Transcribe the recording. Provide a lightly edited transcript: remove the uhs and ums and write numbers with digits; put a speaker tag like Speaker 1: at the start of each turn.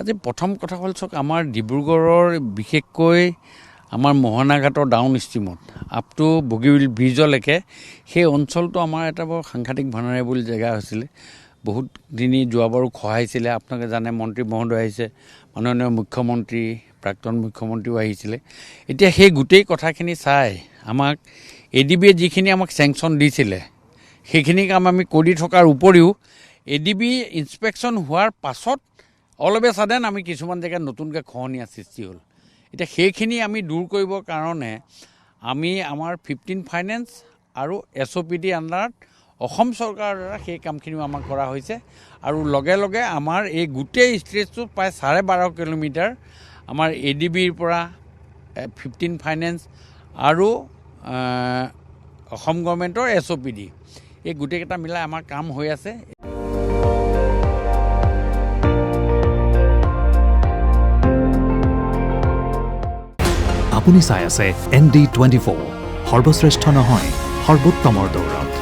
Speaker 1: আজি প্ৰথম কথা হ'ল চাওক আমাৰ ডিব্ৰুগড়ৰ বিশেষকৈ আমাৰ মোহনাঘাটৰ ডাউন ষ্ট্ৰীমত আপ টু বগীবিল ব্ৰিজলৈকে সেই অঞ্চলটো আমাৰ এটা বৰ সাংঘাতিক ভানাৰেবল জেগা হৈছিলে। বহুত দিনী যোৱাবাৰো খহাইছিলে। আপোনালোকে জানে মন্ত্ৰী মহোদয় আহিছে, মাননীয় মুখ্যমন্ত্ৰী, প্ৰাক্তন মুখ্যমন্ত্ৰীও আহিছিলে। এতিয়া সেই গোটেই কথাখিনি চাই আমাক ADB-য়ে যিখিনি আমাক চেংচন দিছিলে সেইখিনি কাম আমি কৰি থকাৰ উপৰিও ADB ইনস্পেকশ্যন হোৱাৰ পাছত অল অফ এ ছাডেন আমি কিছুমান জেগাত নতুনকৈ খহনীয়া সৃষ্টি হ'ল। এতিয়া সেইখিনি আমি দূৰ কৰিবৰ কাৰণে আমি আমাৰ 15 ফাইনেন্স আৰু SOPD আণ্ডাৰত অসম চৰকাৰৰ দ্বাৰা সেই কামখিনিও আমাক কৰা হৈছে। আৰু লগে লগে আমাৰ এই গোটেই ষ্ট্ৰেচটো প্ৰায় 12.5 কিলোমিটাৰ আমাৰ ADB-ৰ পৰা 15 ফাইনেন্স আৰু অসম গভৰ্ণমেণ্টৰ SOPD এই গোটেইকেইটা মিলাই আমাৰ কাম হৈ আছে।
Speaker 2: আপুনি চাই আছে ND24 সৰ্বশ্ৰেষ্ঠ নহয় সৰ্বোত্তমৰ দৌৰত।